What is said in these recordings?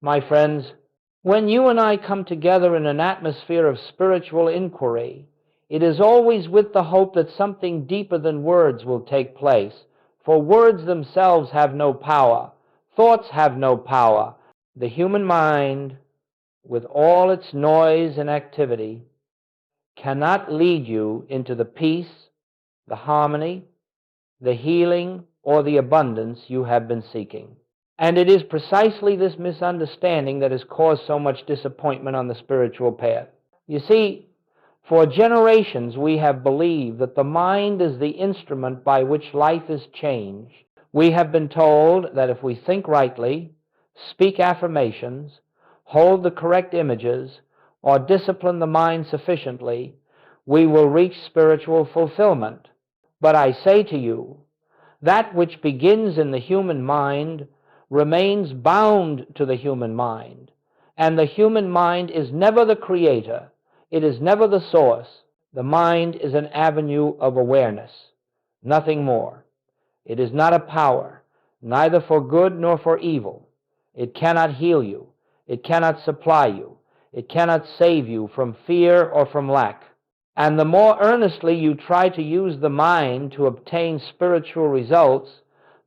My friends, when you and I come together in an atmosphere of spiritual inquiry, it is always with the hope that something deeper than words will take place, for words themselves have no power. Thoughts have no power. The human mind, with all its noise and activity, cannot lead you into the peace, the harmony, the healing, or the abundance you have been seeking. And it is precisely this misunderstanding that has caused so much disappointment on the spiritual path. You see, for generations we have believed that the mind is the instrument by which life is changed. We have been told that if we think rightly, speak affirmations, hold the correct images, or discipline the mind sufficiently, we will reach spiritual fulfillment. But I say to you, that which begins in the human mind remains bound to the human mind, and the human mind is never the creator. It is never the source. The mind is an avenue of awareness, nothing more. It is not a power, neither for good nor for evil. It cannot heal you. It cannot supply you. It cannot save you from fear or from lack. And the more earnestly you try to use the mind to obtain spiritual results,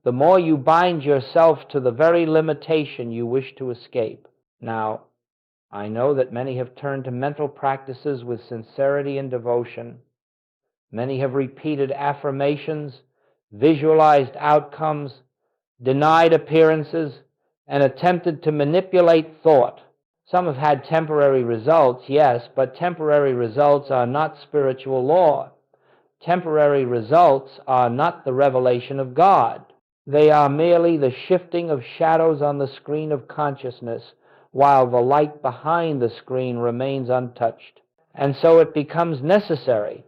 the more you bind yourself to the very limitation you wish to escape. Now, I know that many have turned to mental practices with sincerity and devotion. Many have repeated affirmations, visualized outcomes, denied appearances, and attempted to manipulate thought. Some have had temporary results, yes, but temporary results are not spiritual law. Temporary results are not the revelation of God. They are merely the shifting of shadows on the screen of consciousness, while the light behind the screen remains untouched. And so it becomes necessary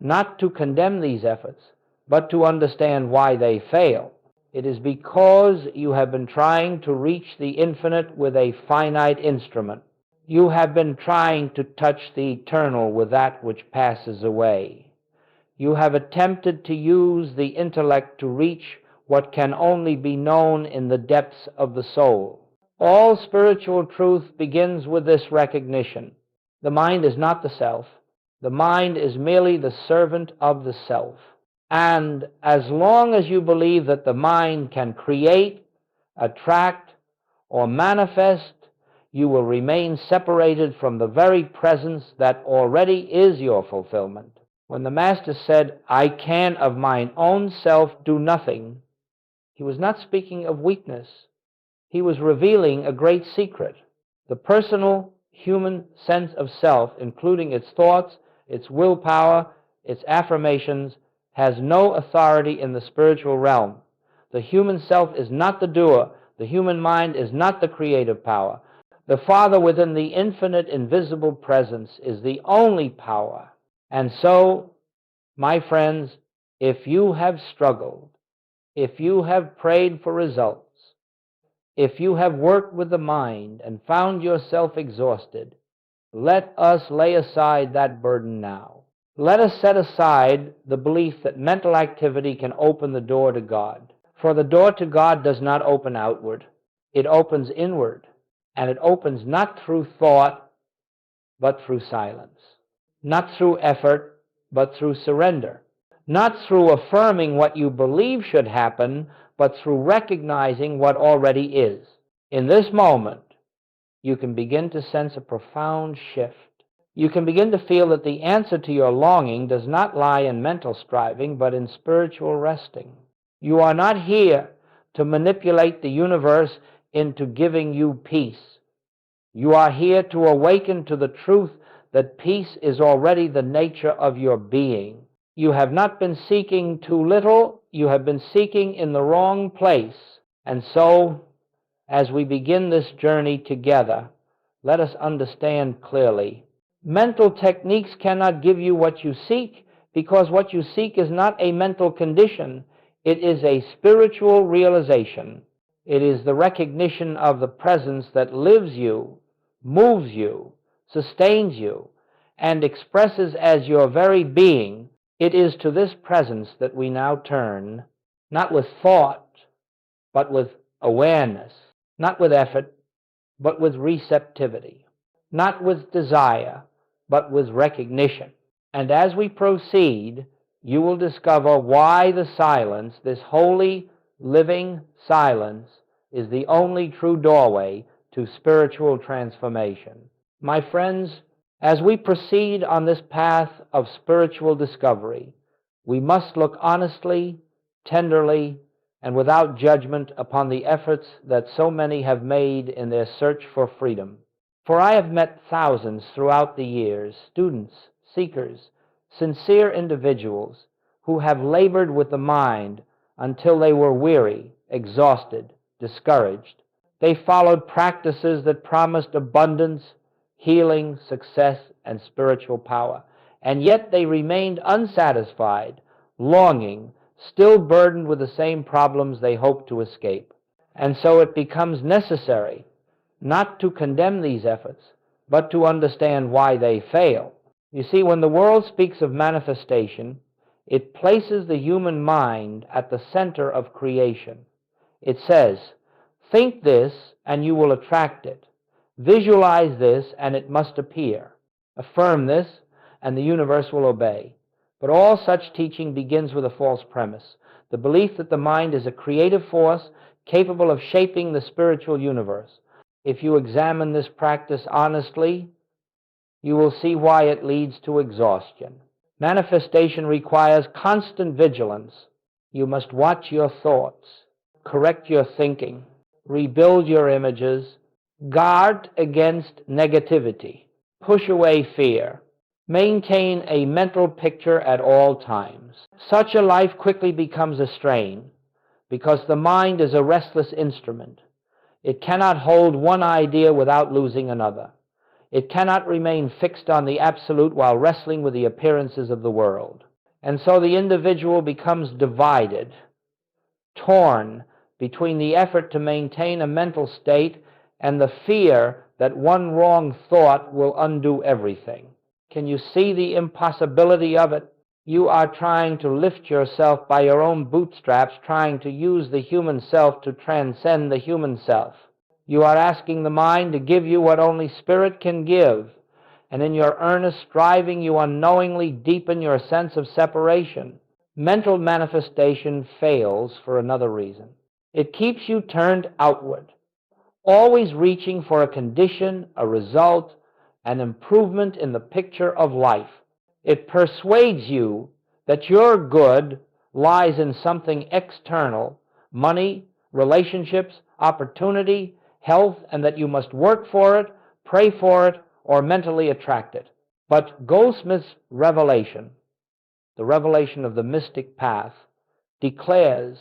not to condemn these efforts, but to understand why they fail. It is because you have been trying to reach the infinite with a finite instrument. You have been trying to touch the eternal with that which passes away. You have attempted to use the intellect to reach what can only be known in the depths of the soul. All spiritual truth begins with this recognition. The mind is not the self. The mind is merely the servant of the self. And as long as you believe that the mind can create, attract, or manifest, you will remain separated from the very presence that already is your fulfillment. When the Master said, "I can of mine own self do nothing," he was not speaking of weakness. He was revealing a great secret. The personal human sense of self, including its thoughts, its willpower, its affirmations, has no authority in the spiritual realm. The human self is not the doer. The human mind is not the creative power. The Father within the infinite invisible presence is the only power. And so, my friends, if you have struggled, if you have prayed for results, if you have worked with the mind and found yourself exhausted, let us lay aside that burden now. Let us set aside the belief that mental activity can open the door to God. For the door to God does not open outward. It opens inward, and it opens not through thought, but through silence. Not through effort, but through surrender. Not through affirming what you believe should happen, but through recognizing what already is. In this moment, you can begin to sense a profound shift. You can begin to feel that the answer to your longing does not lie in mental striving, but in spiritual resting. You are not here to manipulate the universe into giving you peace. You are here to awaken to the truth that peace is already the nature of your being. You have not been seeking too little, you have been seeking in the wrong place. And so, as we begin this journey together, let us understand clearly. Mental techniques cannot give you what you seek, because what you seek is not a mental condition. It is a spiritual realization. It is the recognition of the presence that lives you, moves you, sustains you, and expresses as your very being. It is to this presence that we now turn, not with thought, but with awareness, not with effort, but with receptivity, not with desire, but with recognition. And as we proceed, you will discover why the silence, this holy, living silence, is the only true doorway to spiritual transformation. My friends, as we proceed on this path of spiritual discovery, we must look honestly, tenderly, and without judgment upon the efforts that so many have made in their search for freedom. For I have met thousands throughout the years, students, seekers, sincere individuals who have labored with the mind until they were weary, exhausted, discouraged. They followed practices that promised abundance, healing, success, and spiritual power, and yet they remained unsatisfied, longing, still burdened with the same problems they hoped to escape. And so it becomes necessary not to condemn these efforts, but to understand why they fail. You see, when the world speaks of manifestation, it places the human mind at the center of creation. It says, think this and you will attract it. Visualize this and it must appear. Affirm this and the universe will obey. But all such teaching begins with a false premise, the belief that the mind is a creative force capable of shaping the spiritual universe. If you examine this practice honestly, you will see why it leads to exhaustion. Manifestation requires constant vigilance. You must watch your thoughts, correct your thinking, rebuild your images, guard against negativity, push away fear, maintain a mental picture at all times. Such a life quickly becomes a strain because the mind is a restless instrument. It cannot hold one idea without losing another. It cannot remain fixed on the absolute while wrestling with the appearances of the world. And so the individual becomes divided, torn between the effort to maintain a mental state and the fear that one wrong thought will undo everything. Can you see the impossibility of it? You are trying to lift yourself by your own bootstraps, trying to use the human self to transcend the human self. You are asking the mind to give you what only spirit can give, and in your earnest striving you unknowingly deepen your sense of separation. Mental manifestation fails for another reason. It keeps you turned outward, always reaching for a condition, a result, an improvement in the picture of life. It persuades you that your good lies in something external, money, relationships, opportunity, health, and that you must work for it, pray for it, or mentally attract it. But Goldsmith's revelation, the revelation of the mystic path, declares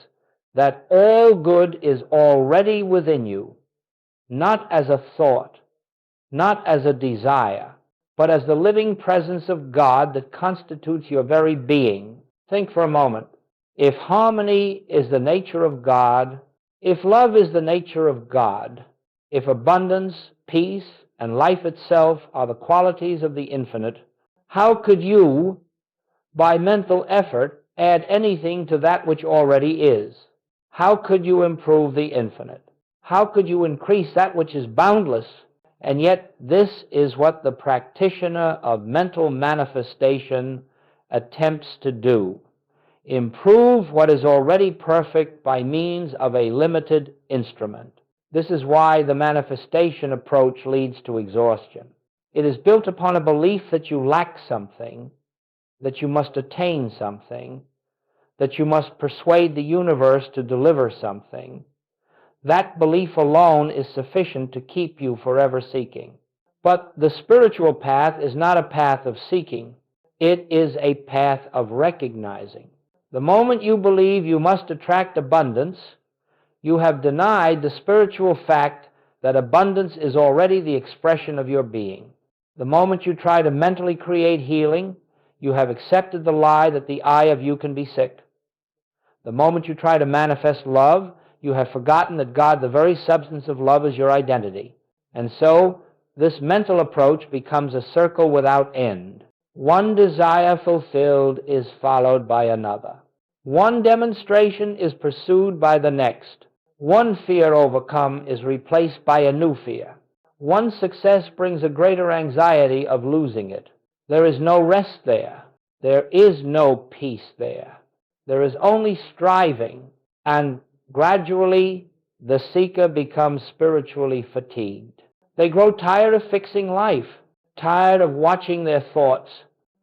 that all good is already within you, not as a thought, not as a desire, but as the living presence of God that constitutes your very being. Think for a moment. If harmony is the nature of God, if love is the nature of God, if abundance, peace, and life itself are the qualities of the infinite, how could you, by mental effort, add anything to that which already is? How could you improve the infinite? How could you increase that which is boundless? And yet this is what the practitioner of mental manifestation attempts to do. Improve what is already perfect by means of a limited instrument. This is why the manifestation approach leads to exhaustion. It is built upon a belief that you lack something, that you must attain something, that you must persuade the universe to deliver something. That belief alone is sufficient to keep you forever seeking. But the spiritual path is not a path of seeking. It is a path of recognizing. The moment you believe you must attract abundance, you have denied the spiritual fact that abundance is already the expression of your being. The moment you try to mentally create healing, you have accepted the lie that the eye of you can be sick. The moment you try to manifest love, you have forgotten that God, the very substance of love, is your identity. And so, this mental approach becomes a circle without end. One desire fulfilled is followed by another. One demonstration is pursued by the next. One fear overcome is replaced by a new fear. One success brings a greater anxiety of losing it. There is no rest there. There is no peace there. There is only striving, and gradually the seeker becomes spiritually fatigued. They grow tired of fixing life, tired of watching their thoughts,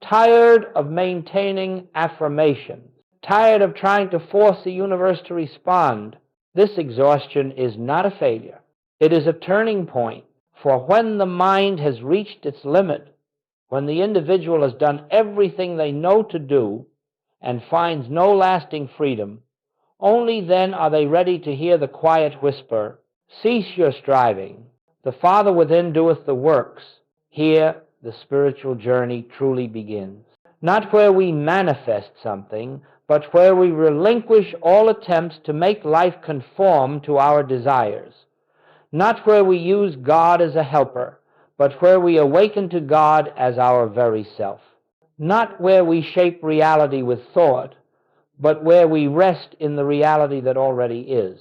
tired of maintaining affirmations, tired of trying to force the universe to respond. This exhaustion is not a failure. It is a turning point, for when the mind has reached its limit, when the individual has done everything they know to do and finds no lasting freedom, only then are they ready to hear the quiet whisper, "Cease your striving. The Father within doeth the works." Here the spiritual journey truly begins. Not where we manifest something, but where we relinquish all attempts to make life conform to our desires. Not where we use God as a helper, but where we awaken to God as our very self. Not where we shape reality with thought, but where we rest in the reality that already is.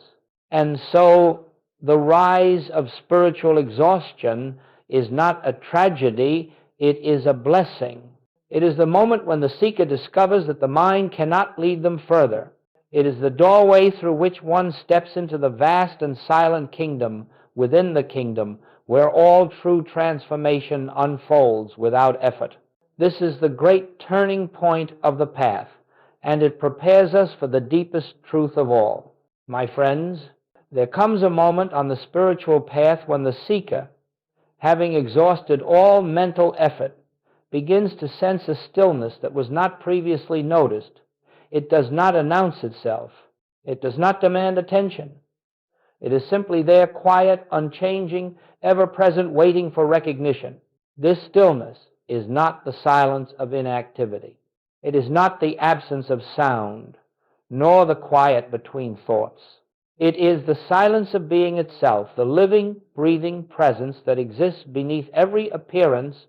And so the rise of spiritual exhaustion is not a tragedy, it is a blessing. It is the moment when the seeker discovers that the mind cannot lead them further. It is the doorway through which one steps into the vast and silent kingdom within the kingdom, where all true transformation unfolds without effort. This is the great turning point of the path, and it prepares us for the deepest truth of all. My friends, there comes a moment on the spiritual path when the seeker, having exhausted all mental effort, begins to sense a stillness that was not previously noticed. It does not announce itself. It does not demand attention. It is simply there, quiet, unchanging, ever-present, waiting for recognition. This stillness is not the silence of inactivity. It is not the absence of sound, nor the quiet between thoughts. It is the silence of being itself, the living, breathing presence that exists beneath every appearance,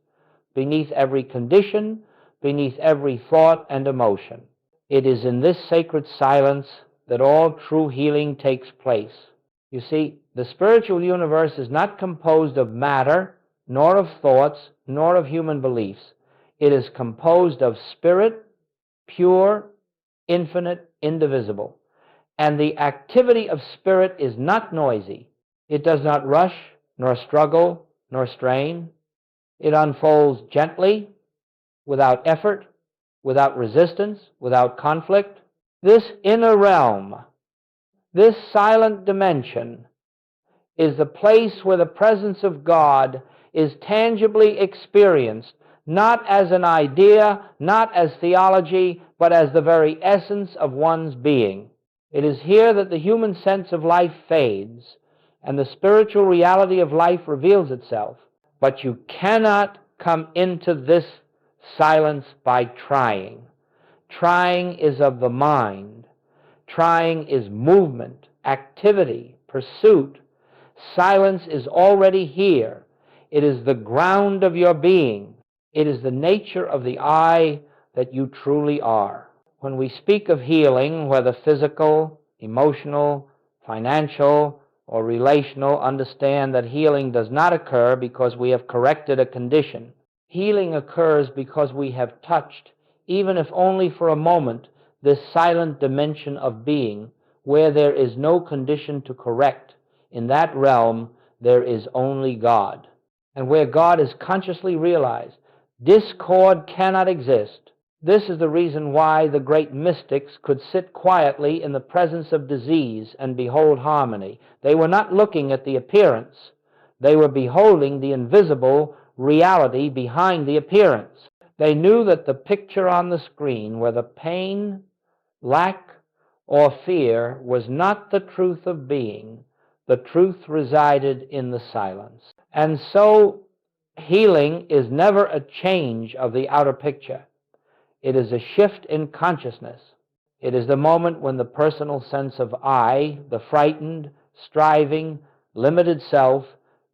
beneath every condition, beneath every thought and emotion. It is in this sacred silence that all true healing takes place. You see, the spiritual universe is not composed of matter, nor of thoughts, nor of human beliefs. It is composed of spirit, pure, infinite, indivisible. And the activity of spirit is not noisy. It does not rush, nor struggle, nor strain. It unfolds gently, without effort, without resistance, without conflict. This inner realm, this silent dimension, is the place where the presence of God is tangibly experienced, not as an idea, not as theology, but as the very essence of one's being. It is here that the human sense of life fades, and the spiritual reality of life reveals itself. But you cannot come into this silence by trying. Trying is of the mind. Trying is movement, activity, pursuit. Silence is already here. It is the ground of your being. It is the nature of the I that you truly are. When we speak of healing, whether physical, emotional, financial, or relational, understand that healing does not occur because we have corrected a condition. Healing occurs because we have touched, even if only for a moment, this silent dimension of being where there is no condition to correct. In that realm, there is only God. And where God is consciously realized, discord cannot exist. This is the reason why the great mystics could sit quietly in the presence of disease and behold harmony. They were not looking at the appearance. They were beholding the invisible reality behind the appearance. They knew that the picture on the screen, whether pain, lack, or fear, was not the truth of being. The truth resided in the silence. And so healing is never a change of the outer picture. It is a shift in consciousness. It is the moment when the personal sense of I, the frightened, striving, limited self,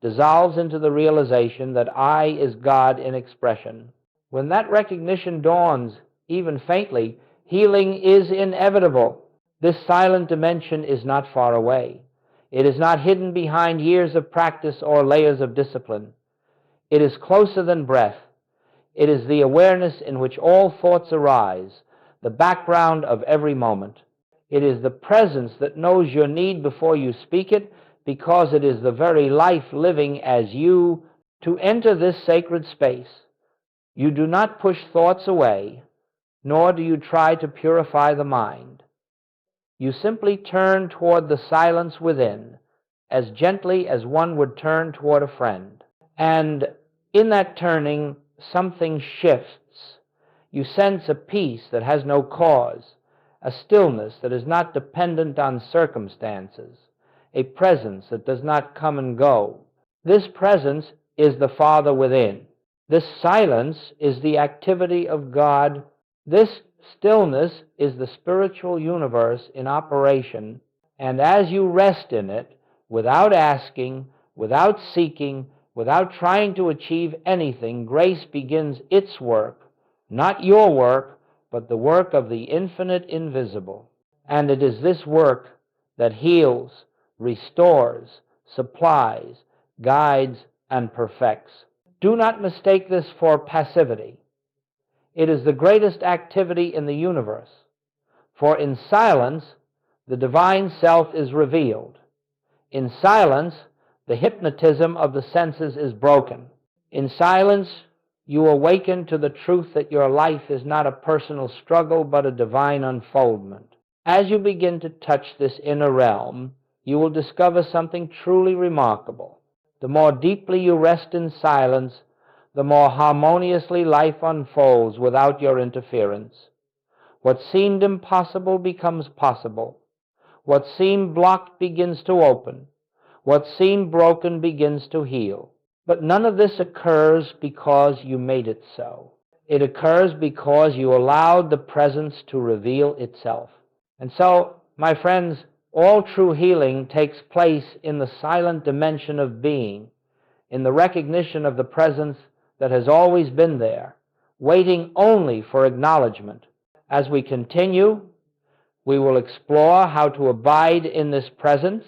dissolves into the realization that I is God in expression. When that recognition dawns, even faintly, healing is inevitable. This silent dimension is not far away. It is not hidden behind years of practice or layers of discipline. It is closer than breath. It is the awareness in which all thoughts arise, the background of every moment. It is the presence that knows your need before you speak it, because it is the very life living as you. To enter this sacred space, you do not push thoughts away, nor do you try to purify the mind. You simply turn toward the silence within, as gently as one would turn toward a friend. And in that turning, something shifts. You sense a peace that has no cause, a stillness that is not dependent on circumstances, a presence that does not come and go. This presence is the Father within. This silence is the activity of God. This stillness is the spiritual universe in operation, and as you rest in it, without asking, without seeking, without trying to achieve anything, grace begins its work, not your work, but the work of the infinite invisible. And it is this work that heals, restores, supplies, guides, and perfects. Do not mistake this for passivity. It is the greatest activity in the universe, for in silence, the divine self is revealed. In silence, the hypnotism of the senses is broken. In silence, you awaken to the truth that your life is not a personal struggle, but a divine unfoldment. As you begin to touch this inner realm, you will discover something truly remarkable. The more deeply you rest in silence, the more harmoniously life unfolds without your interference. What seemed impossible becomes possible. What seemed blocked begins to open. What seemed broken begins to heal. But none of this occurs because you made it so. It occurs because you allowed the presence to reveal itself. And so, my friends, all true healing takes place in the silent dimension of being, in the recognition of the presence that has always been there, waiting only for acknowledgement. As we continue, we will explore how to abide in this presence,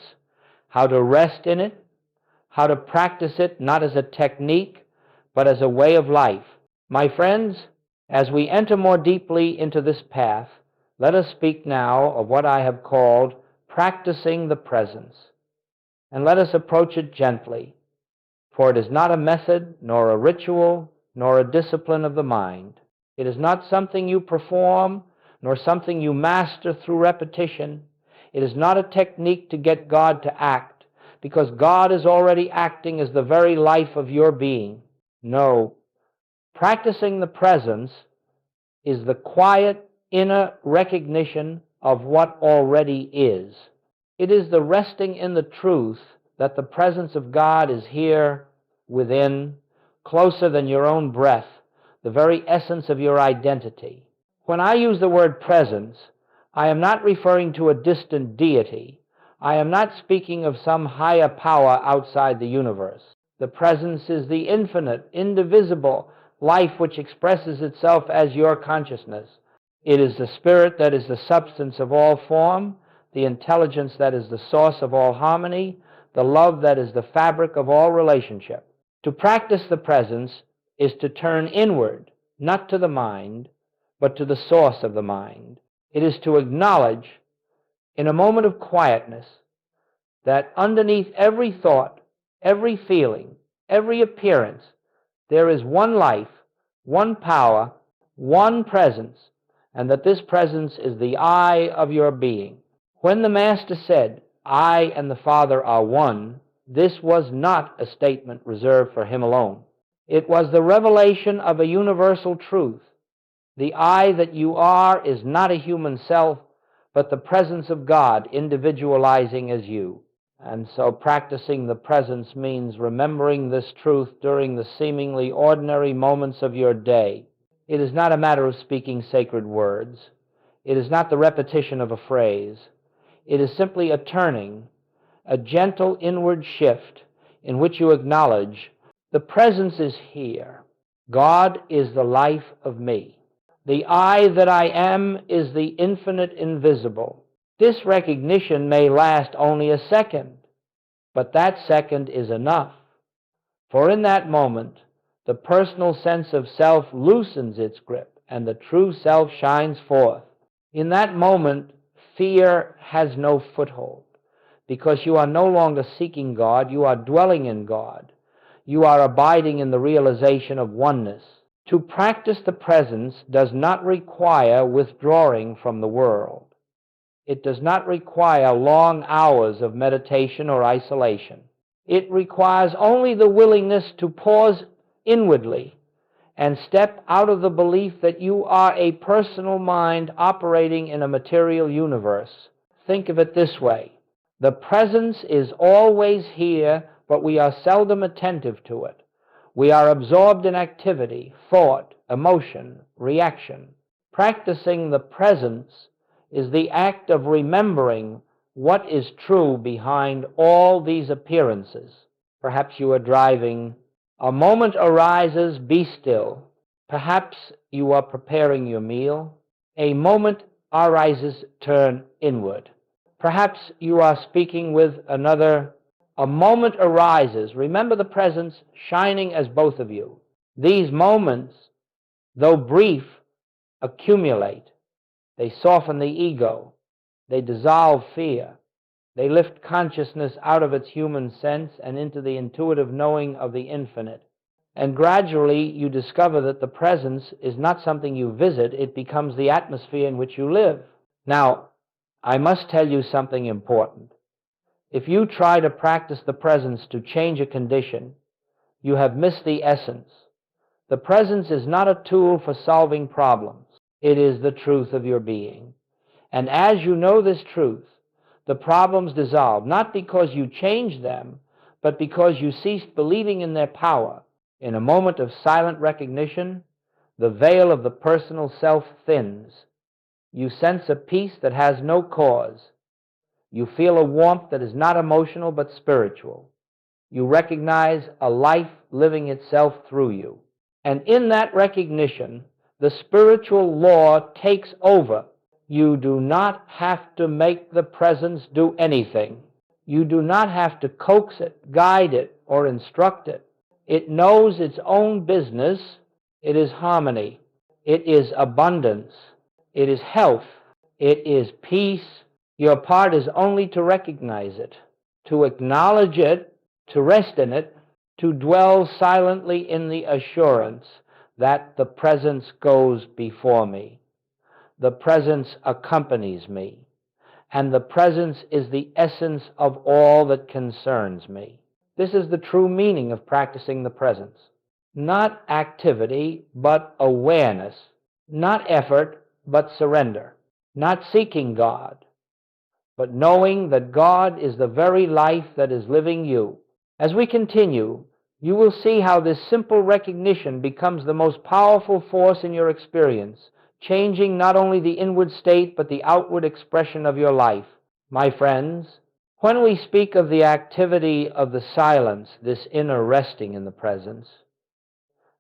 how to rest in it, how to practice it not as a technique, but as a way of life. My friends, as we enter more deeply into this path, let us speak now of what I have called practicing the presence. And let us approach it gently, for it is not a method, nor a ritual, nor a discipline of the mind. It is not something you perform, nor something you master through repetition. It is not a technique to get God to act, because God is already acting as the very life of your being. No, practicing the presence is the quiet inner recognition of what already is. It is the resting in the truth that the presence of God is here within, closer than your own breath, the very essence of your identity. When I use the word presence, I am not referring to a distant deity. I am not speaking of some higher power outside the universe. The presence is the infinite, indivisible life which expresses itself as your consciousness. It is the spirit that is the substance of all form, the intelligence that is the source of all harmony, the love that is the fabric of all relationship. To practice the presence is to turn inward, not to the mind, but to the source of the mind. It is to acknowledge, in a moment of quietness, that underneath every thought, every feeling, every appearance, there is one life, one power, one presence, and that this presence is the I of your being. When the Master said, I and the Father are one, this was not a statement reserved for him alone. It was the revelation of a universal truth. The I that you are is not a human self, but the presence of God individualizing as you. And so practicing the presence means remembering this truth during the seemingly ordinary moments of your day. It is not a matter of speaking sacred words. It is not the repetition of a phrase. It is simply a turning, a gentle inward shift in which you acknowledge the presence is here. God is the life of me. The I that I am is the infinite invisible. This recognition may last only a second, But that second is enough, for in that moment, the personal sense of self loosens its grip, and the true self shines forth. In that moment, fear has no foothold, because you are no longer seeking God, you are dwelling in God. You are abiding in the realization of oneness. To practice the presence does not require withdrawing from the world. It does not require long hours of meditation or isolation. It requires only the willingness to pause inwardly and step out of the belief that you are a personal mind operating in a material universe. Think of it this way. The presence is always here, but we are seldom attentive to it. We are absorbed in activity, thought, emotion, reaction. Practicing the presence is the act of remembering what is true behind all these appearances. Perhaps you are driving. A moment arises, be still. Perhaps you are preparing your meal. A moment arises, turn inward. Perhaps you are speaking with another. A moment arises. Remember the presence shining as both of you. These moments, though brief, accumulate. They soften the ego. They dissolve fear. They lift consciousness out of its human sense and into the intuitive knowing of the infinite. And gradually you discover that the presence is not something you visit, it becomes the atmosphere in which you live. Now, I must tell you something important. If you try to practice the presence to change a condition, you have missed the essence. The presence is not a tool for solving problems. It is the truth of your being. And as you know this truth, the problems dissolve, not because you changed them, but because you ceased believing in their power. In a moment of silent recognition, the veil of the personal self thins. You sense a peace that has no cause. You feel a warmth that is not emotional but spiritual. You recognize a life living itself through you. And in that recognition, the spiritual law takes over. You do not have to make the presence do anything. You do not have to coax it, guide it, or instruct it. It knows its own business. It is harmony. It is abundance. It is health. It is peace. Your part is only to recognize it, to acknowledge it, to rest in it, to dwell silently in the assurance that the presence goes before me. The presence accompanies me, and the presence is the essence of all that concerns me. This is the true meaning of practicing the presence. Not activity, but awareness. Not effort, but surrender. Not seeking God, but knowing that God is the very life that is living you. As we continue, you will see how this simple recognition becomes the most powerful force in your experience, changing not only the inward state, but the outward expression of your life. My friends, when we speak of the activity of the silence, this inner resting in the presence,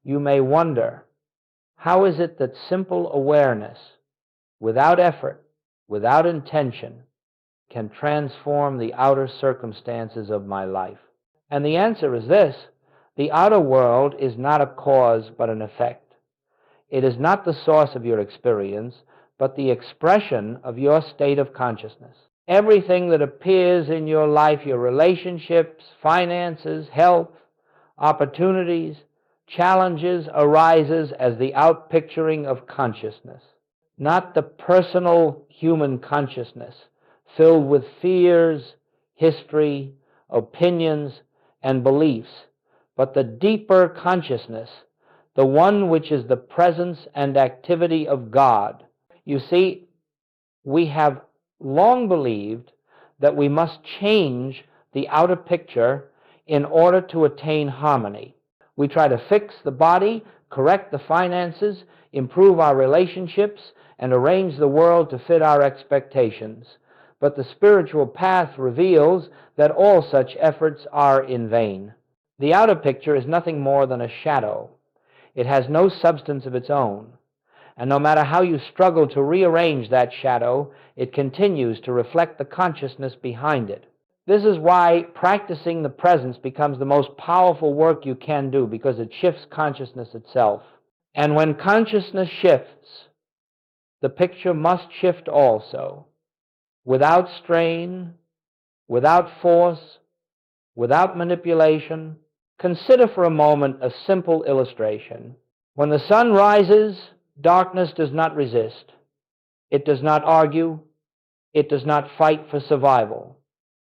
you may wonder, how is it that simple awareness, without effort, without intention, can transform the outer circumstances of my life? And the answer is this: the outer world is not a cause but an effect. It is not the source of your experience, but the expression of your state of consciousness. Everything that appears in your life, your relationships, finances, health, opportunities, challenges, arises as the outpicturing of consciousness. Not the personal human consciousness filled with fears, history, opinions, and beliefs, but the deeper consciousness, the one which is the presence and activity of God. You see, we have long believed that we must change the outer picture in order to attain harmony. We try to fix the body, correct the finances, improve our relationships, and arrange the world to fit our expectations. But the spiritual path reveals that all such efforts are in vain. The outer picture is nothing more than a shadow. It has no substance of its own. And no matter how you struggle to rearrange that shadow, it continues to reflect the consciousness behind it. This is why practicing the presence becomes the most powerful work you can do, because it shifts consciousness itself. And when consciousness shifts, the picture must shift also, without strain, without force, without manipulation. Consider for a moment a simple illustration. When the sun rises, darkness does not resist. It does not argue. It does not fight for survival.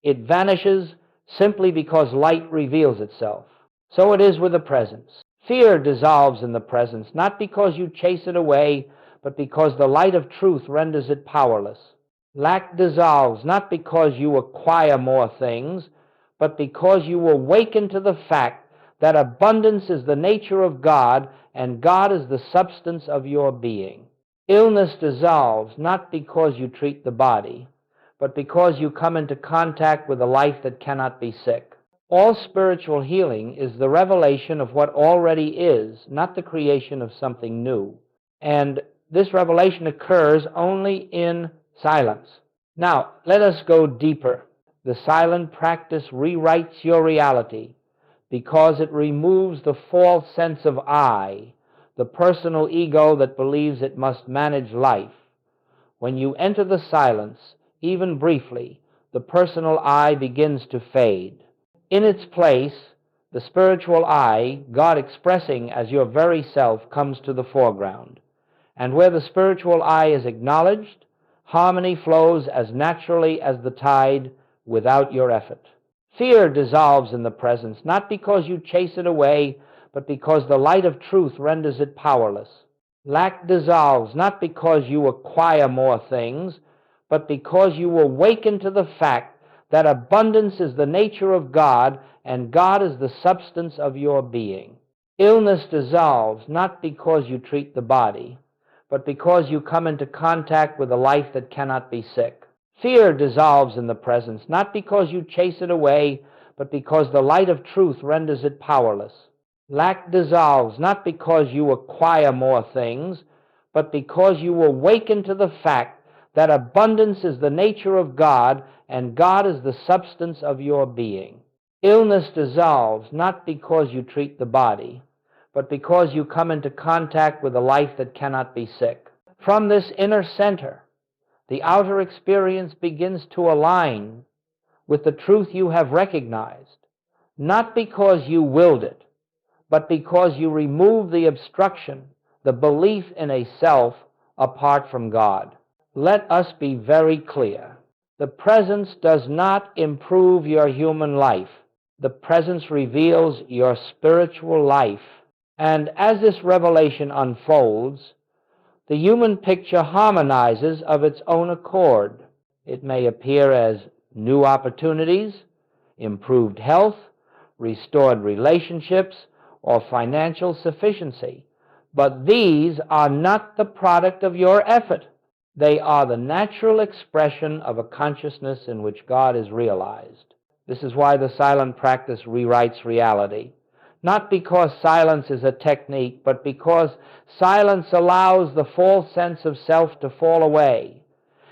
It vanishes simply because light reveals itself. So it is with the presence. Fear dissolves in the presence, not because you chase it away, but because the light of truth renders it powerless. Lack dissolves, not because you acquire more things, but because you awaken to the fact that abundance is the nature of God, and God is the substance of your being. Illness dissolves, not because you treat the body, but because you come into contact with a life that cannot be sick. All spiritual healing is the revelation of what already is, not the creation of something new. And this revelation occurs only in silence. Now, let us go deeper. The silent practice rewrites your reality because it removes the false sense of I, the personal ego that believes it must manage life. When you enter the silence, even briefly, the personal I begins to fade. In its place, the spiritual I, God expressing as your very self, comes to the foreground. And where the spiritual I is acknowledged, harmony flows as naturally as the tide without your effort. Fear dissolves in the presence, not because you chase it away, but because the light of truth renders it powerless. Lack dissolves, not because you acquire more things, but because you awaken to the fact that abundance is the nature of God, and God is the substance of your being. Illness dissolves, not because you treat the body, but because you come into contact with a life that cannot be sick. Fear dissolves in the presence, not because you chase it away, but because the light of truth renders it powerless. Lack dissolves, not because you acquire more things, but because you awaken to the fact that abundance is the nature of God, and God is the substance of your being. Illness dissolves, not because you treat the body, but because you come into contact with a life that cannot be sick. From this inner center, the outer experience begins to align with the truth you have recognized, not because you willed it, but because you remove the obstruction, the belief in a self apart from God. Let us be very clear. The presence does not improve your human life. The presence reveals your spiritual life. And as this revelation unfolds, the human picture harmonizes of its own accord. It may appear as new opportunities, improved health, restored relationships, or financial sufficiency. But these are not the product of your effort. They are the natural expression of a consciousness in which God is realized. This is why the silent practice rewrites reality. Not because silence is a technique, but because silence allows the false sense of self to fall away.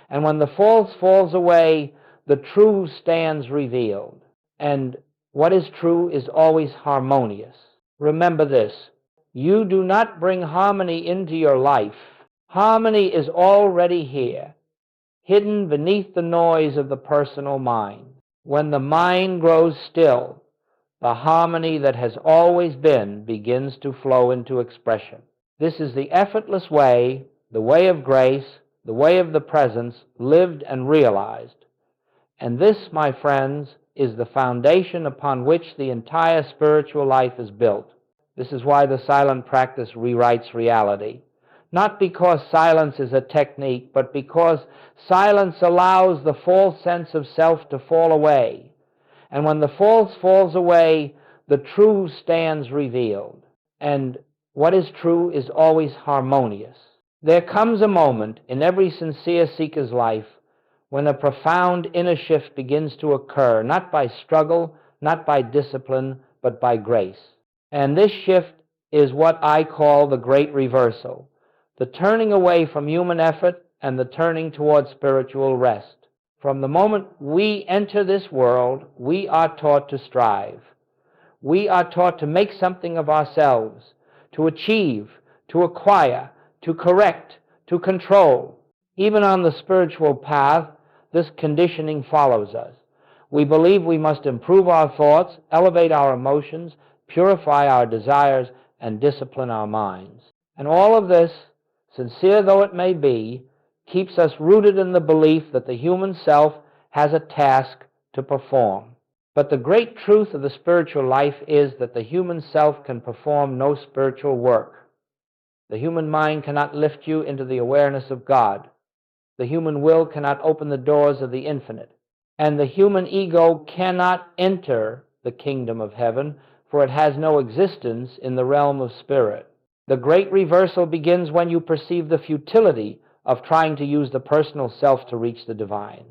And when the false falls away, the true stands revealed. And what is true is always harmonious. Remember this: you do not bring harmony into your life. Harmony is already here, hidden beneath the noise of the personal mind. When the mind grows still, the harmony that has always been begins to flow into expression. This is the effortless way, the way of grace, the way of the presence, lived and realized. And this, my friends, is the foundation upon which the entire spiritual life is built. This is why the silent practice rewrites reality. Not because silence is a technique, but because silence allows the false sense of self to fall away. And when the false falls away, the true stands revealed. And what is true is always harmonious. There comes a moment in every sincere seeker's life when a profound inner shift begins to occur, not by struggle, not by discipline, but by grace. And this shift is what I call the great reversal, the turning away from human effort and the turning towards spiritual rest. From the moment we enter this world, we are taught to strive. We are taught to make something of ourselves, to achieve, to acquire, to correct, to control. Even on the spiritual path, this conditioning follows us. We believe we must improve our thoughts, elevate our emotions, purify our desires, and discipline our minds. And all of this, sincere though it may be, keeps us rooted in the belief that the human self has a task to perform. But the great truth of the spiritual life is that the human self can perform no spiritual work. The human mind cannot lift you into the awareness of God. The human will cannot open the doors of the infinite. And the human ego cannot enter the kingdom of heaven, for it has no existence in the realm of spirit. The great reversal begins when you perceive the futility of trying to use the personal self to reach the divine.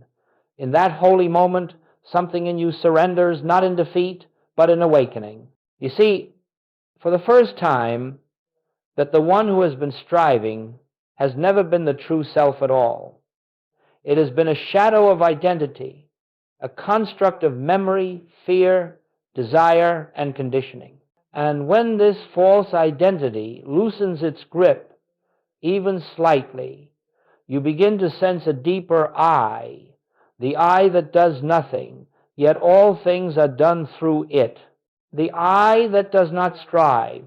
In that holy moment, something in you surrenders, not in defeat, but in awakening. You see, for the first time, that the one who has been striving has never been the true self at all. It has been a shadow of identity, a construct of memory, fear, desire, and conditioning. And when this false identity loosens its grip, even slightly, you begin to sense a deeper I, the I that does nothing, yet all things are done through it. The I that does not strive,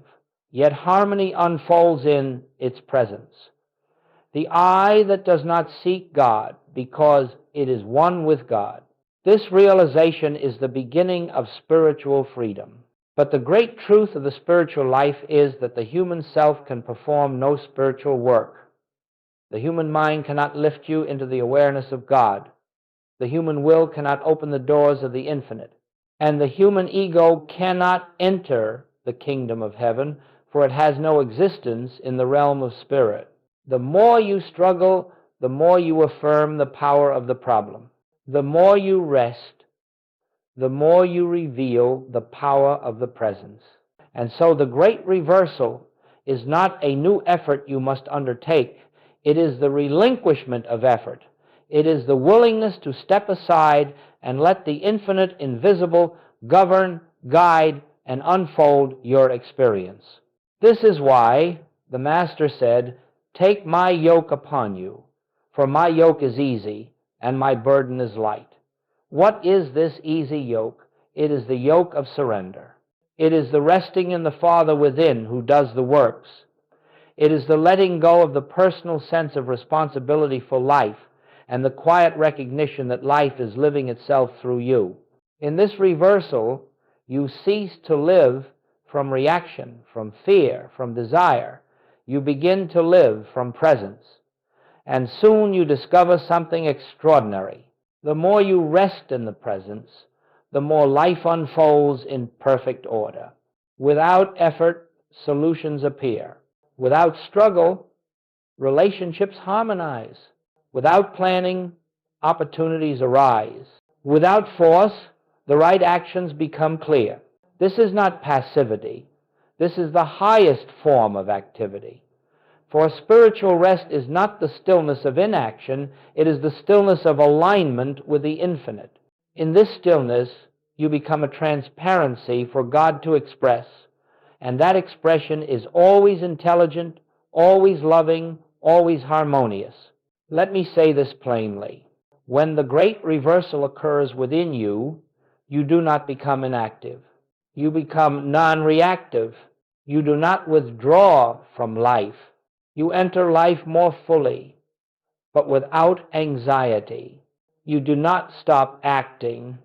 yet harmony unfolds in its presence. The I that does not seek God, because it is one with God. This realization is the beginning of spiritual freedom. But the great truth of the spiritual life is that the human self can perform no spiritual work. The human mind cannot lift you into the awareness of God. The human will cannot open the doors of the infinite. And the human ego cannot enter the kingdom of heaven, for it has no existence in the realm of spirit. The more you struggle, the more you affirm the power of the problem. The more you rest, the more you reveal the power of the presence. And so the great reversal is not a new effort you must undertake. It is the relinquishment of effort. It is the willingness to step aside and let the infinite invisible govern, guide, and unfold your experience. This is why the Master said, "Take my yoke upon you, for my yoke is easy and my burden is light." What is this easy yoke? It is the yoke of surrender. It is the resting in the Father within who does the works. It is the letting go of the personal sense of responsibility for life and the quiet recognition that life is living itself through you. In this reversal, you cease to live from reaction, from fear, from desire. You begin to live from presence. And soon you discover something extraordinary. The more you rest in the presence, the more life unfolds in perfect order. Without effort, solutions appear. Without struggle, relationships harmonize. Without planning, opportunities arise. Without force, the right actions become clear. This is not passivity. This is the highest form of activity. For spiritual rest is not the stillness of inaction, it is the stillness of alignment with the infinite. In this stillness, you become a transparency for God to express, and that expression is always intelligent, always loving, always harmonious. Let me say this plainly. When the great reversal occurs within you, you do not become inactive. You become non-reactive. You do not withdraw from life. You enter life more fully, but without anxiety. You do not stop acting.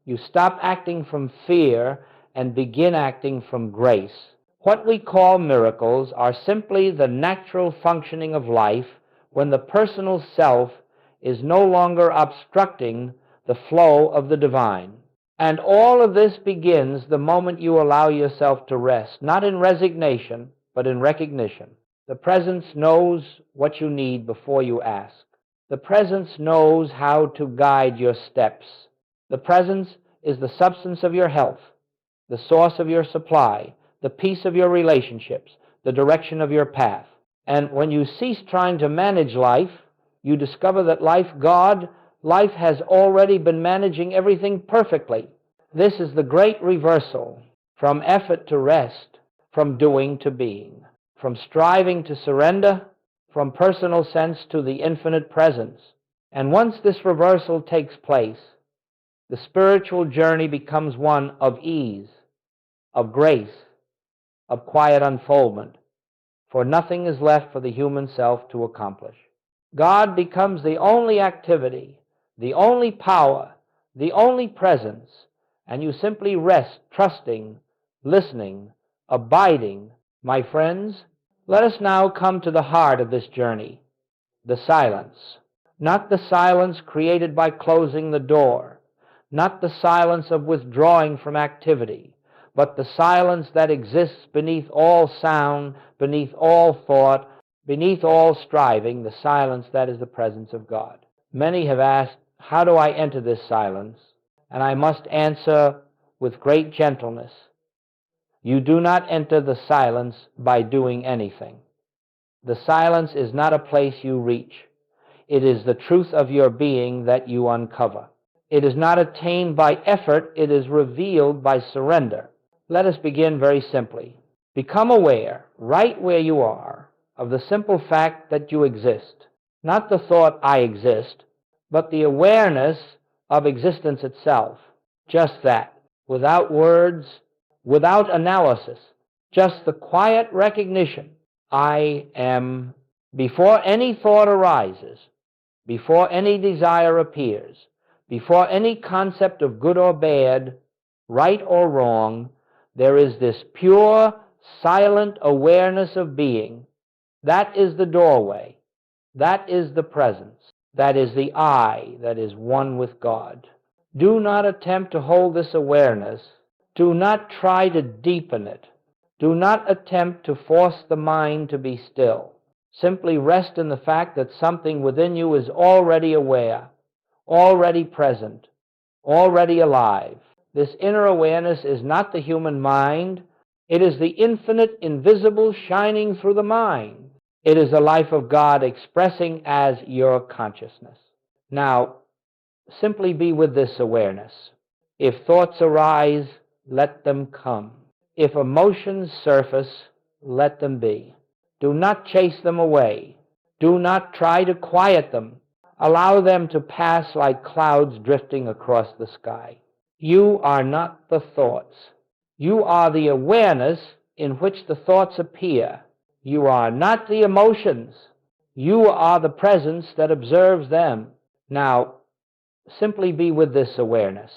You stop acting from fear and begin acting from grace. What we call miracles are simply the natural functioning of life when the personal self is no longer obstructing the flow of the divine. And all of this begins the moment you allow yourself to rest, not in resignation, but in recognition. The presence knows what you need before you ask. The presence knows how to guide your steps. The presence is the substance of your health, the source of your supply, the peace of your relationships, the direction of your path. And when you cease trying to manage life, you discover that life God Life has already been managing everything perfectly. This is the great reversal, from effort to rest, from doing to being, from striving to surrender, from personal sense to the infinite presence. And once this reversal takes place, the spiritual journey becomes one of ease, of grace, of quiet unfoldment, for nothing is left for the human self to accomplish. God becomes the only activity, the only power, the only presence, and you simply rest, trusting, listening, abiding. My friends, let us now come to the heart of this journey, the silence. Not the silence created by closing the door, not the silence of withdrawing from activity, but the silence that exists beneath all sound, beneath all thought, beneath all striving, the silence that is the presence of God. Many have asked, how do I enter this silence? And I must answer with great gentleness, you do not enter the silence by doing anything. The silence is not a place you reach. It is the truth of your being that you uncover. It is not attained by effort, it is revealed by surrender. Let us begin very simply. Become aware, right where you are, of the simple fact that you exist. Not the thought, I exist, but the awareness of existence itself. Just that, without words, without analysis, just the quiet recognition, I am, before any thought arises, before any desire appears, before any concept of good or bad, right or wrong, there is this pure, silent awareness of being. That is the doorway. That is the presence. That is the I that is one with God. Do not attempt to hold this awareness. Do not try to deepen it. Do not attempt to force the mind to be still. Simply rest in the fact that something within you is already aware, already present, already alive. This inner awareness is not the human mind. It is the infinite, invisible shining through the mind. It is the life of God expressing as your consciousness. Now, simply be with this awareness. If thoughts arise, let them come. If emotions surface, let them be. Do not chase them away. Do not try to quiet them. Allow them to pass like clouds drifting across the sky. You are not the thoughts. You are the awareness in which the thoughts appear. You are not the emotions. You are the presence that observes them. Now, simply be with this awareness.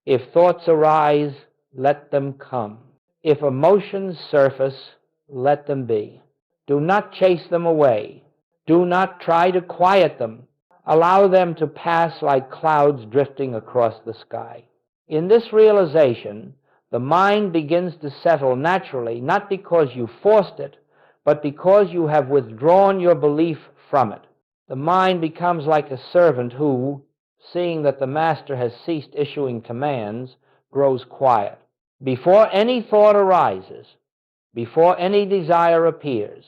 If thoughts arise, let them come. If emotions surface, let them be. Do not chase them away. Do not try to quiet them. Allow them to pass like clouds drifting across the sky. In this realization, the mind begins to settle naturally, not because you forced it, but because you have withdrawn your belief from it. The mind becomes like a servant who, seeing that the master has ceased issuing commands, grows quiet. Before any thought arises, before any desire appears,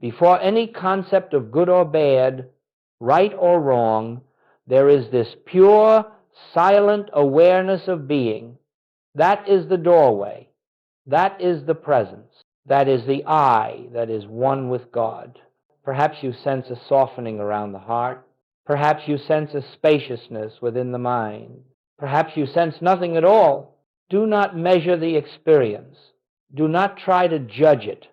before any concept of good or bad, right or wrong, there is this pure, silent awareness of being. That is the doorway. That is the presence. That is the I that is one with God. Perhaps you sense a softening around the heart. Perhaps you sense a spaciousness within the mind. Perhaps you sense nothing at all. Do not measure the experience. Do not try to judge it.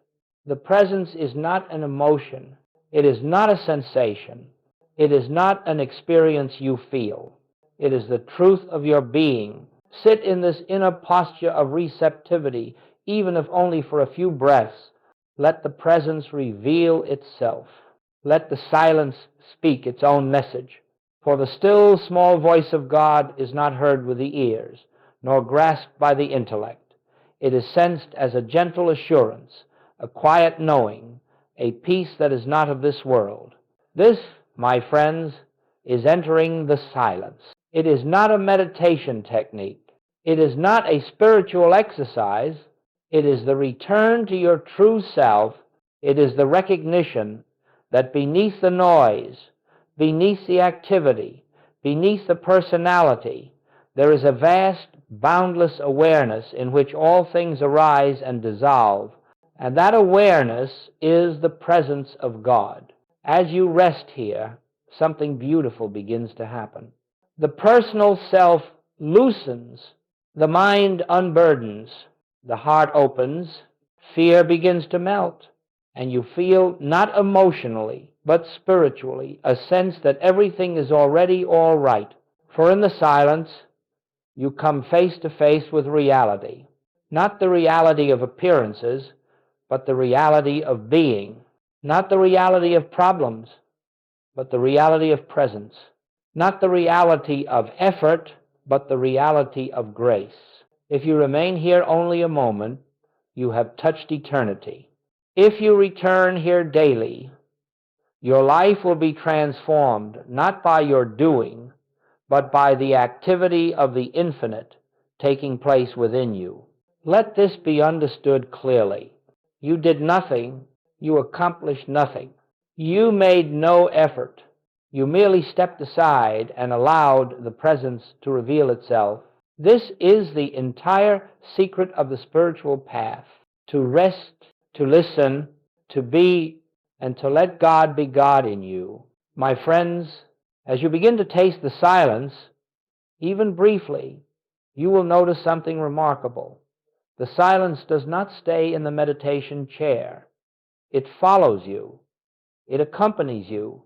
The presence is not an emotion. It is not a sensation. It is not an experience you feel. It is the truth of your being. Sit in this inner posture of receptivity, even if only for a few breaths. Let the presence reveal itself. Let the silence speak its own message. For the still small voice of God is not heard with the ears, nor grasped by the intellect. It is sensed as a gentle assurance, a quiet knowing, a peace that is not of this world. This, my friends, is entering the silence. It is not a meditation technique. It is not a spiritual exercise. It is the return to your true self. It is the recognition that beneath the noise, beneath the activity, Beneath the personality, there is a vast, boundless awareness in which all things arise and dissolve, and that awareness is the presence of God. As you rest here, something beautiful begins to happen. The personal self loosens, the mind unburdens, the heart opens, fear begins to melt, and you feel, not emotionally, but spiritually, a sense that everything is already all right. For in the silence, you come face to face with reality. Not the reality of appearances, but the reality of being. Not the reality of problems, but the reality of presence. Not the reality of effort, but the reality of grace. If you remain here only a moment, you have touched eternity. If you return here daily, your life will be transformed not by your doing, but by the activity of the infinite taking place within you. Let this be understood clearly. You did nothing, you accomplished nothing. You made no effort. You merely stepped aside and allowed the presence to reveal itself. This is the entire secret of the spiritual path: to rest, to listen, to be, and to let God be God in you. My friends, as you begin to taste the silence, even briefly, you will notice something remarkable. The silence does not stay in the meditation chair. It follows you. It accompanies you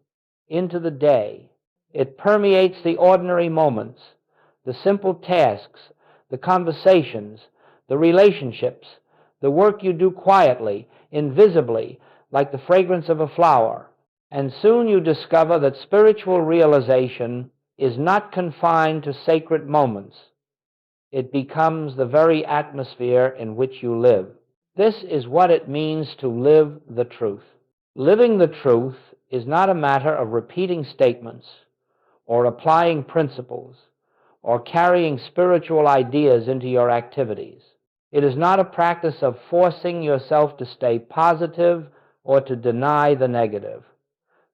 into the day. It permeates the ordinary moments, the simple tasks, the conversations, the relationships, the work you do quietly, invisibly, like the fragrance of a flower. And soon you discover that spiritual realization is not confined to sacred moments. It becomes the very atmosphere in which you live. This is what it means to live the truth. Living the truth is not a matter of repeating statements or applying principles or carrying spiritual ideas into your activities. It is not a practice of forcing yourself to stay positive or to deny the negative.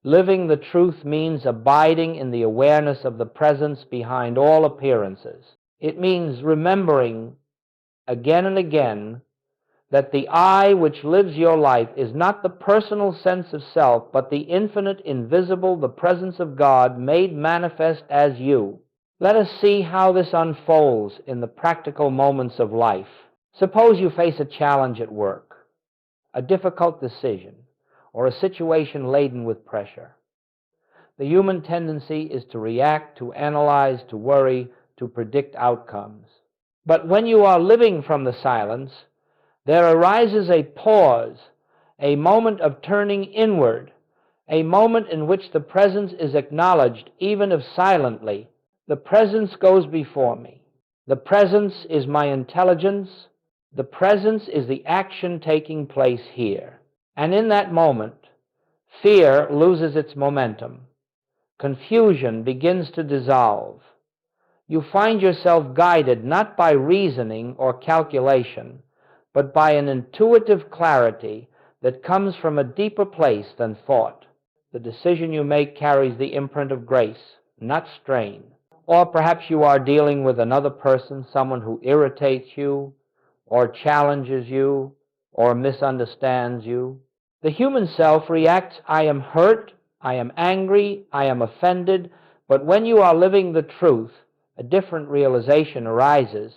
Living the truth means abiding in the awareness of the presence behind all appearances. It means remembering again and again that the I which lives your life is not the personal sense of self, but the infinite, invisible, the presence of God made manifest as you. Let us see how this unfolds in the practical moments of life. Suppose you face a challenge at work, a difficult decision, or a situation laden with pressure. The human tendency is to react, to analyze, to worry, to predict outcomes. But when you are living from the silence, there arises a pause, a moment of turning inward, a moment in which the presence is acknowledged, even if silently. The presence goes before me. The presence is my intelligence. The presence is the action taking place here. And in that moment, fear loses its momentum. Confusion begins to dissolve. You find yourself guided not by reasoning or calculation, but by an intuitive clarity that comes from a deeper place than thought. The decision you make carries the imprint of grace, not strain. Or perhaps you are dealing with another person, someone who irritates you, or challenges you, or misunderstands you. The human self reacts, I am hurt, I am angry, I am offended, but when you are living the truth, a different realization arises.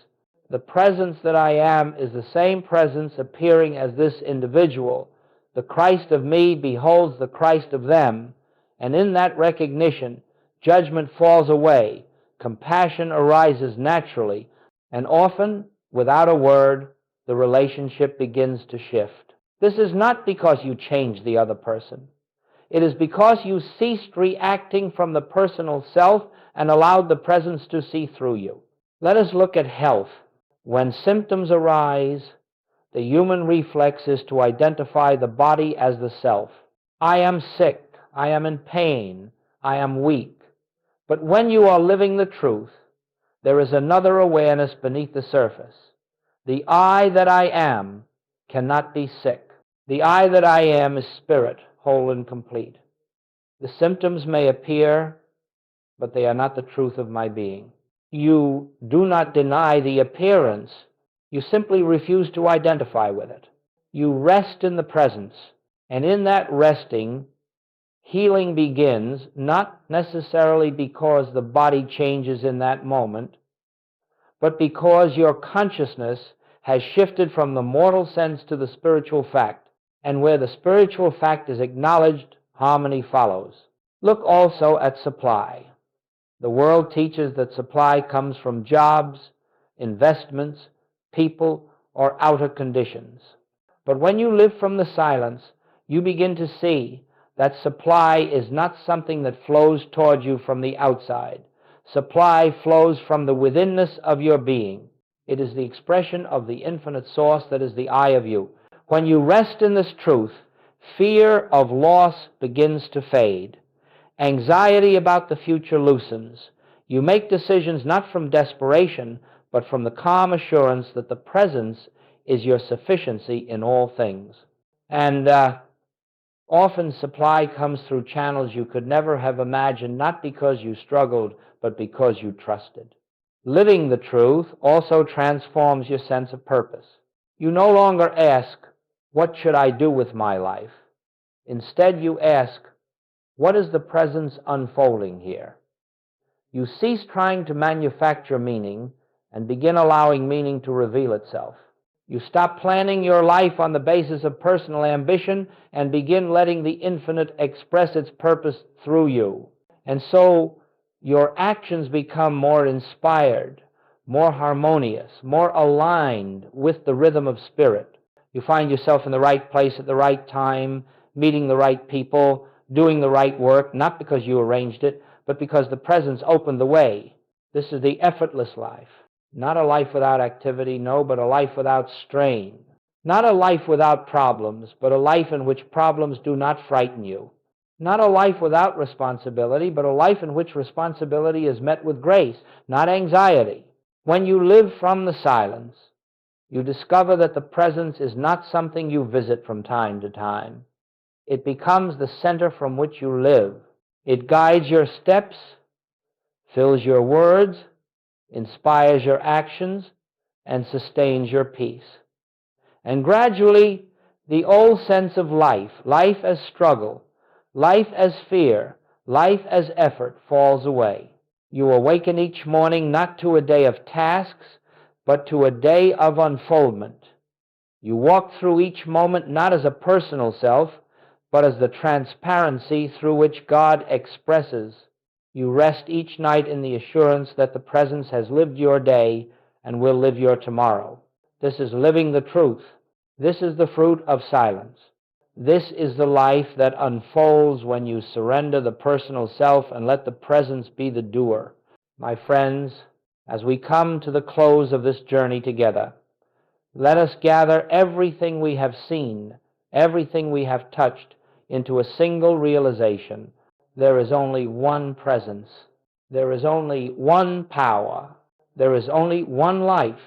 The presence that I am is the same presence appearing as this individual. The Christ of me beholds the Christ of them, and in that recognition, judgment falls away, compassion arises naturally, and often, without a word, the relationship begins to shift. This is not because you changed the other person. It is because you ceased reacting from the personal self and allowed the presence to see through you. Let us look at health. When symptoms arise, the human reflex is to identify the body as the self. I am sick, I am in pain, I am weak. But when you are living the truth, there is another awareness beneath the surface. The I that I am cannot be sick. The I that I am is spirit, whole and complete. The symptoms may appear, but they are not the truth of my being. You do not deny the appearance. You simply refuse to identify with it. You rest in the presence, and in that resting, healing begins, not necessarily because the body changes in that moment, but because your consciousness has shifted from the mortal sense to the spiritual fact, and where the spiritual fact is acknowledged, harmony follows. Look also at supply. The world teaches that supply comes from jobs, investments, people, or outer conditions. But when you live from the silence, you begin to see that supply is not something that flows toward you from the outside. Supply flows from the withinness of your being. It is the expression of the infinite source that is the I of you. When you rest in this truth, fear of loss begins to fade. Anxiety about the future loosens. You make decisions not from desperation, but from the calm assurance that the presence is your sufficiency in all things. And often supply comes through channels you could never have imagined, not because you struggled, but because you trusted. Living the truth also transforms your sense of purpose. You no longer ask, what should I do with my life? Instead, you ask, what is the presence unfolding here? You cease trying to manufacture meaning and begin allowing meaning to reveal itself. You stop planning your life on the basis of personal ambition and begin letting the infinite express its purpose through you. And so your actions become more inspired, more harmonious, more aligned with the rhythm of spirit. You find yourself in the right place at the right time, meeting the right people, doing the right work, not because you arranged it, but because the presence opened the way. This is the effortless life. Not a life without activity, no, but a life without strain. Not a life without problems, but a life in which problems do not frighten you. Not a life without responsibility, but a life in which responsibility is met with grace, not anxiety. When you live from the silence, you discover that the presence is not something you visit from time to time. It becomes the center from which you live. It guides your steps, fills your words, inspires your actions, and sustains your peace. And gradually, the old sense of life, life as struggle, life as fear, life as effort, falls away. You awaken each morning not to a day of tasks, but to a day of unfoldment. You walk through each moment not as a personal self, but as the transparency through which God expresses. You rest each night in the assurance that the presence has lived your day and will live your tomorrow. This is living the truth. This is the fruit of silence. This is the life that unfolds when you surrender the personal self and let the presence be the doer. My friends, as we come to the close of this journey together, let us gather everything we have seen, everything we have touched, into a single realization. There is only one presence. There is only one power. There is only one life,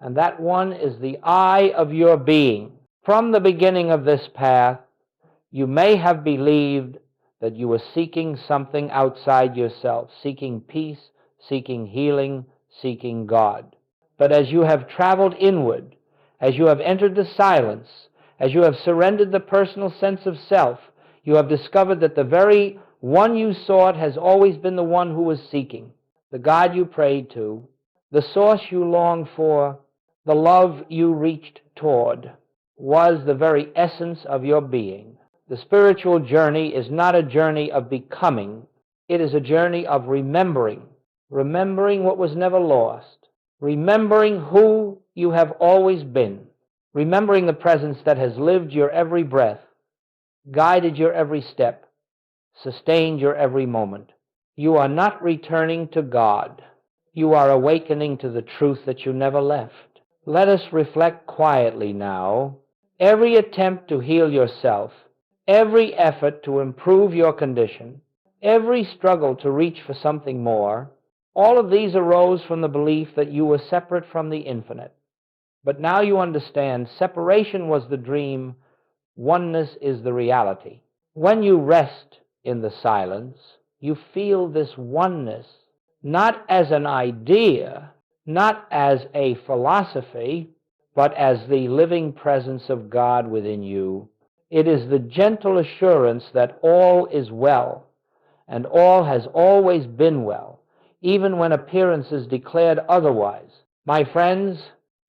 and that one is the I of your being. From the beginning of this path, you may have believed that you were seeking something outside yourself, seeking peace, seeking healing, seeking God. But as you have traveled inward, as you have entered the silence, as you have surrendered the personal sense of self, you have discovered that the very one you sought has always been the one who was seeking. The God you prayed to, the source you longed for, the love you reached toward, was the very essence of your being. The spiritual journey is not a journey of becoming. It is a journey of remembering what was never lost, remembering who you have always been, remembering the presence that has lived your every breath, guided your every step, sustained your every moment. You are not returning to God. You are awakening to the truth that you never left. Let us reflect quietly now. Every attempt to heal yourself, every effort to improve your condition, every struggle to reach for something more, all of these arose from the belief that you were separate from the infinite. But now you understand separation was the dream, oneness is the reality. When you rest in the silence, You feel this oneness, not as an idea, not as a philosophy, but as the living presence of God within you. It is the gentle assurance that all is well, and all has always been well, even when appearances declared otherwise. My friends,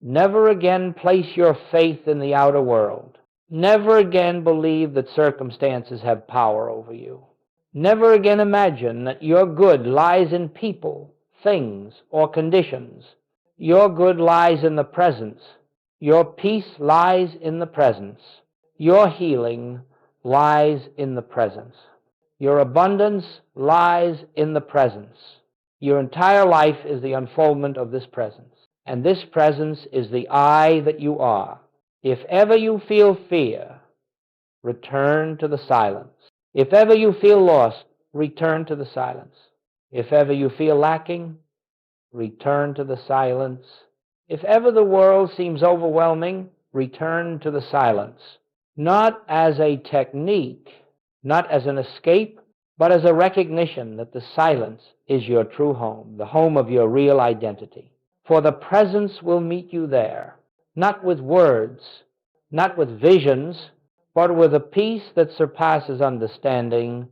never again place your faith in the outer world. Never again believe that circumstances have power over you. Never again imagine that your good lies in people, things, or conditions. Your good lies in the presence. Your peace lies in the presence. Your healing lies in the presence. Your abundance lies in the presence. Your entire life is the unfoldment of this presence. And this presence is the I that you are. If ever you feel fear, return to the silence. If ever you feel lost, return to the silence. If ever you feel lacking, return to the silence. If ever the world seems overwhelming, return to the silence. Not as a technique, not as an escape, but as a recognition that the silence is your true home, the home of your real identity. For the presence will meet you there, not with words, not with visions, but with a peace that surpasses understanding,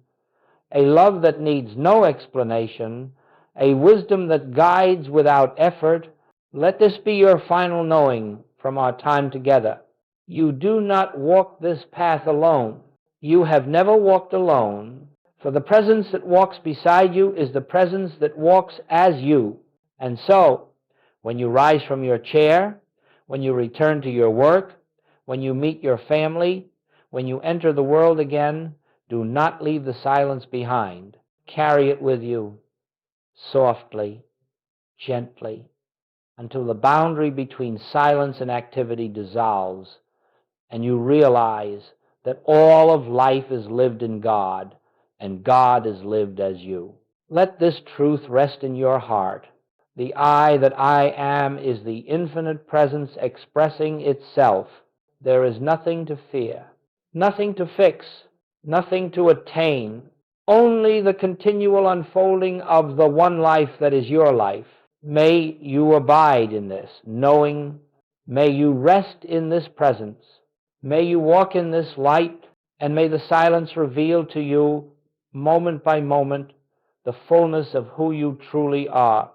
a love that needs no explanation, a wisdom that guides without effort. Let this be your final knowing from our time together. You do not walk this path alone. You have never walked alone, for the presence that walks beside you is the presence that walks as you. And so, when you rise from your chair, when you return to your work, when you meet your family, when you enter the world again, do not leave the silence behind. Carry it with you, softly, gently, until the boundary between silence and activity dissolves, and you realize that all of life is lived in God, and God is lived as you. Let this truth rest in your heart. The I that I am is the infinite presence expressing itself. There is nothing to fear, nothing to fix, nothing to attain, only the continual unfolding of the one life that is your life. May you abide in this, knowing, may you rest in this presence, may you walk in this light, and may the silence reveal to you, moment by moment, the fullness of who you truly are.